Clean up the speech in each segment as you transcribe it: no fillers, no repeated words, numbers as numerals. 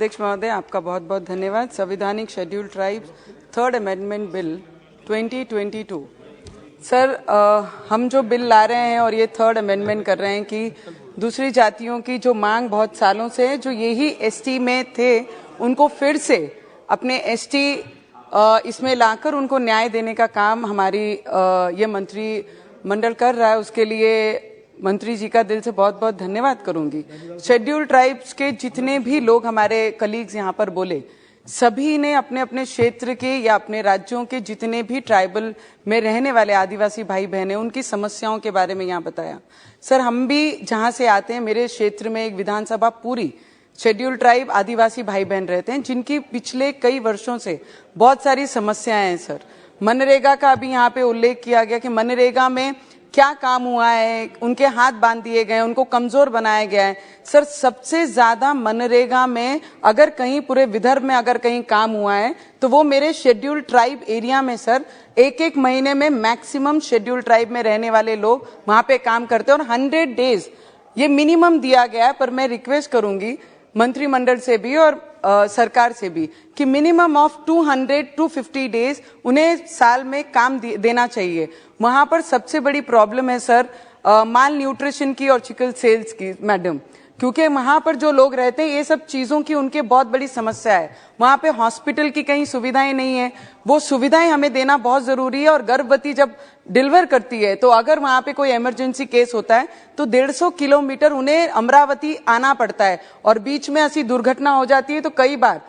अध्यक्ष महोदय, आपका बहुत बहुत धन्यवाद। संवैधानिक schedule tribes third amendment bill 2022। Sir, हम जो बिल ला रहे हैं और ये थर्ड अमेंडमेंट कर रहे हैं कि दूसरी जातियों की जो मांग बहुत सालों से है, जो यही एसटी में थे, उनको फिर से अपने एसटी इसमें लाकर उनको न्याय देने का काम हमारी ये मंत्रिमंडल कर रहा है। उसके लिए मंत्री जी का दिल से बहुत बहुत धन्यवाद करूंगी। शेड्यूल ट्राइब्स के जितने भी लोग हमारे कलीग्स यहाँ पर बोले, सभी ने अपने अपने क्षेत्र के या अपने राज्यों के जितने भी ट्राइबल में रहने वाले आदिवासी भाई बहन हैं, उनकी समस्याओं के बारे में यहाँ बताया। सर, हम भी जहाँ से आते हैं, मेरे क्षेत्र में एक विधानसभा पूरी शेड्यूल ट्राइब आदिवासी भाई बहन रहते हैं, जिनकी पिछले कई वर्षों से बहुत सारी समस्याएं हैं। सर, मनरेगा का अभी यहाँ पे उल्लेख किया गया कि मनरेगा में क्या काम हुआ है, उनके हाथ बांध दिए गए, उनको कमजोर बनाया गया है। सर, सबसे ज्यादा मनरेगा में अगर कहीं पूरे विदर्भ में अगर कहीं काम हुआ है तो वो मेरे शेड्यूल ट्राइब एरिया में। सर, एक महीने में मैक्सिमम शेड्यूल ट्राइब में रहने वाले लोग वहां पे काम करते हैं और 100 डेज ये मिनिमम दिया गया है। पर मैं रिक्वेस्ट करूंगी मंत्रिमंडल से भी और सरकार से भी कि मिनिमम ऑफ 250 डेज उन्हें साल में काम देना चाहिए। वहां पर सबसे बड़ी प्रॉब्लम है सर माल न्यूट्रिशन की और चिकन सेल्स की मैडम, क्योंकि वहां पर जो लोग रहते हैं ये सब चीजों की उनके बहुत बड़ी समस्या है। वहां पे हॉस्पिटल की कहीं सुविधाएं नहीं है, वो सुविधाएं हमें देना बहुत जरूरी है। और गर्भवती जब डिलीवर करती है तो अगर वहां पे कोई इमरजेंसी केस होता है तो 150 किलोमीटर उन्हें अमरावती आना पड़ता है और बीच में ऐसी दुर्घटना हो जाती है तो कई बार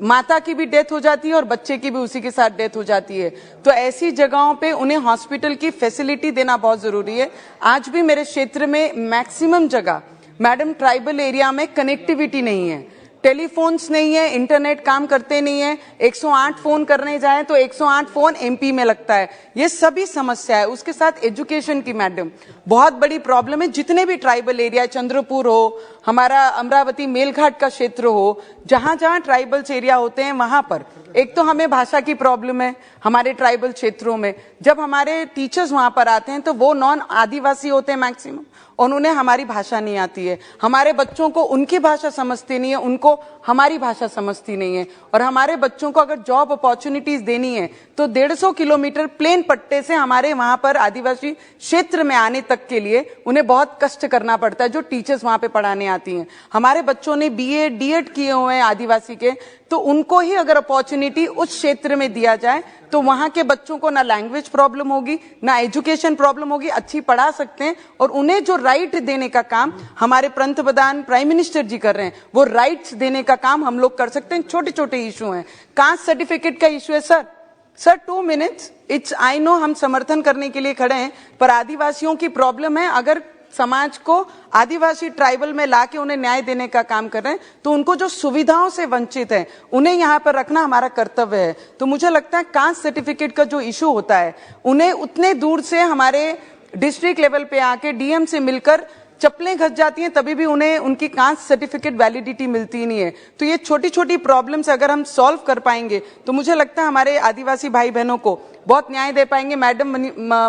माता की भी डेथ हो जाती है और बच्चे की भी उसी के साथ डेथ हो जाती है। तो ऐसी जगहों पे उन्हें हॉस्पिटल की फैसिलिटी देना बहुत जरूरी है। आज भी मेरे क्षेत्र में मैक्सिमम जगह मैडम ट्राइबल एरिया में कनेक्टिविटी नहीं है, टेलीफोन्स नहीं है, इंटरनेट काम करते नहीं है। 108 फोन करने जाए तो 108 फोन एमपी में लगता है। ये सभी समस्या है। उसके साथ एजुकेशन की मैडम बहुत बड़ी प्रॉब्लम है। जितने भी ट्राइबल एरिया, चंद्रपुर हो, हमारा अमरावती मेलघाट का क्षेत्र हो, जहां जहां ट्राइबल्स एरिया होते हैं वहां पर एक तो हमें भाषा की प्रॉब्लम है हमारे ट्राइबल क्षेत्रों में। जब हमारे टीचर्स वहां पर आते हैं तो वो नॉन आदिवासी होते हैं मैक्सिमम और उन्हें हमारी भाषा नहीं आती है। हमारे बच्चों को उनकी भाषा समझती नहीं है, उनको हमारी भाषा समझती नहीं है। और हमारे बच्चों को अगर जॉब अपॉर्चुनिटीज देनी है तो 150 किलोमीटर प्लेन पट्टे से हमारे वहां पर आदिवासी क्षेत्र में आने तक के लिए उन्हें बहुत कष्ट करना पड़ता है, जो टीचर्स वहां पे पढ़ाने आती हैं। हमारे बच्चों ने बीए डीएड किए हुए हैं आदिवासी के, तो उनको ही अगर अपॉर्चुनिटी उस क्षेत्र में दिया जाए तो वहां के बच्चों को ना लैंग्वेज प्रॉब्लम होगी, ना एजुकेशन प्रॉब्लम होगी, अच्छी पढ़ा सकते हैं। और उन्हें जो राइट देने का काम हमारे पंत प्रधान प्राइम मिनिस्टर जी कर रहे हैं, वो राइट्स देने का काम हम लोग कर सकते हैं। छोटे छोटे इशू हैं, कास्ट सर्टिफिकेट का इशू है sir 2 minutes, it's I know हम समर्थन करने के लिए खड़े हैं, पर आदिवासियों की प्रॉब्लम है। अगर समाज को आदिवासी ट्राइबल में लाके उन्हें न्याय देने का काम कर रहे हैं तो उनको जो सुविधाओं से वंचित है उन्हें यहाँ पर रखना हमारा कर्तव्य है। तो मुझे लगता है कास्ट सर्टिफिकेट का जो इशू होता है, उन्हें उतने दूर से हमारे डिस्ट्रिक्ट लेवल पे आके डीएम से मिलकर चप्पलें घस जाती हैं, तभी भी उन्हें उनकी कास्ट सर्टिफिकेट वैलिडिटी मिलती नहीं है। तो ये छोटी छोटी प्रॉब्लम्स अगर हम सॉल्व कर पाएंगे तो मुझे लगता है हमारे आदिवासी भाई बहनों को बहुत न्याय दे पाएंगे। मैडम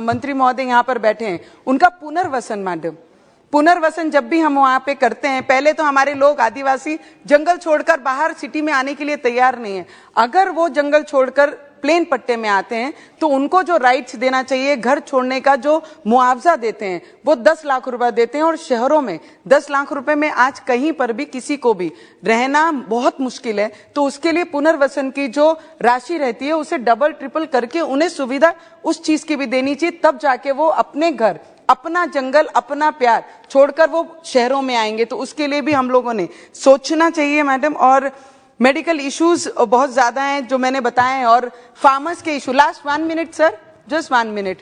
मंत्री महोदय यहाँ पर बैठे हैं, उनका पुनर्वसन मैडम, पुनर्वसन जब भी हम वहां पे करते हैं, पहले तो हमारे लोग आदिवासी जंगल छोड़कर बाहर सिटी में आने के लिए तैयार नहीं है। अगर वो जंगल छोड़कर प्लेन पट्टे में आते हैं तो उनको जो राइट्स देना चाहिए, घर छोड़ने का जो मुआवजा देते हैं वो 10 लाख रुपए देते हैं। और शहरों में 10 लाख रुपए में आज कहीं पर भी किसी को भी रहना बहुत मुश्किल है। तो उसके लिए पुनर्वसन की जो राशि रहती है उसे डबल ट्रिपल करके उन्हें सुविधा उस चीज की भी देनी चाहिए, तब जाके वो अपने घर, अपना जंगल, अपना प्यार छोड़कर वो शहरों में आएंगे। तो उसके लिए भी हम लोगों ने सोचना चाहिए मैडम। और मेडिकल इश्यूज बहुत ज्यादा हैं जो मैंने बताए हैं, और फार्मर्स के issue, last 1 minute sir, just 1 minute,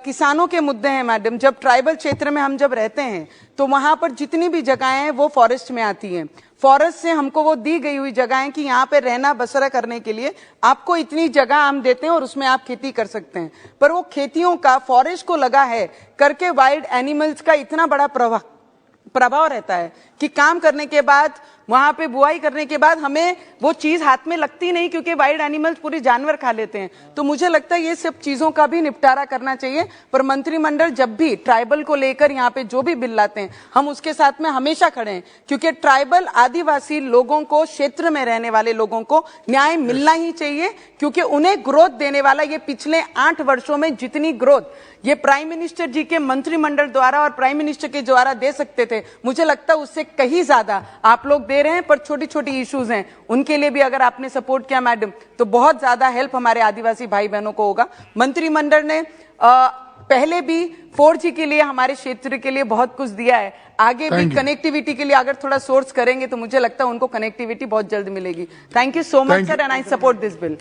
किसानों के मुद्दे हैं मैडम। जब ट्राइबल क्षेत्र में हम जब रहते हैं तो वहां पर जितनी भी जगहें हैं वो फॉरेस्ट में आती हैं। फॉरेस्ट से हमको वो दी गई हुई जगहें कि यहाँ पे रहना बसरा करने के लिए आपको इतनी जगह हम देते हैं और उसमें आप खेती कर सकते हैं। पर वो खेतियों का फॉरेस्ट को लगा है करके वाइल्ड एनिमल्स का इतना बड़ा प्रभाव रहता है कि काम करने के बाद, वहां पे बुआई करने के बाद हमें वो चीज हाथ में लगती नहीं, क्योंकि वाइल्ड एनिमल्स पूरी जानवर खा लेते हैं। तो मुझे लगता है ये सब चीजों का भी निपटारा करना चाहिए। पर मंत्रिमंडल जब भी ट्राइबल को लेकर यहाँ पे जो भी बिल लाते हैं, हम उसके साथ में हमेशा खड़े हैं, क्योंकि ट्राइबल आदिवासी लोगों को, क्षेत्र में रहने वाले लोगों को न्याय मिलना ही चाहिए, क्योंकि उन्हें ग्रोथ देने वाला, ये पिछले 8 वर्षों में जितनी ग्रोथ ये प्राइम मिनिस्टर जी के मंत्रिमंडल द्वारा और प्राइम मिनिस्टर के द्वारा दे सकते थे, मुझे लगता है उससे कहीं ज्यादा आप लोग दे रहे हैं। पर छोटी छोटी इश्यूज हैं, उनके लिए भी अगर आपने सपोर्ट किया मैडम, तो बहुत ज्यादा हेल्प हमारे आदिवासी भाई बहनों को होगा। मंत्रिमंडल ने पहले भी 4G के लिए हमारे क्षेत्र के लिए बहुत कुछ दिया है, आगे भी कनेक्टिविटी के लिए अगर थोड़ा सोर्स करेंगे तो मुझे लगता है उनको कनेक्टिविटी बहुत जल्द मिलेगी। Thank you so much sir, and I support this bill.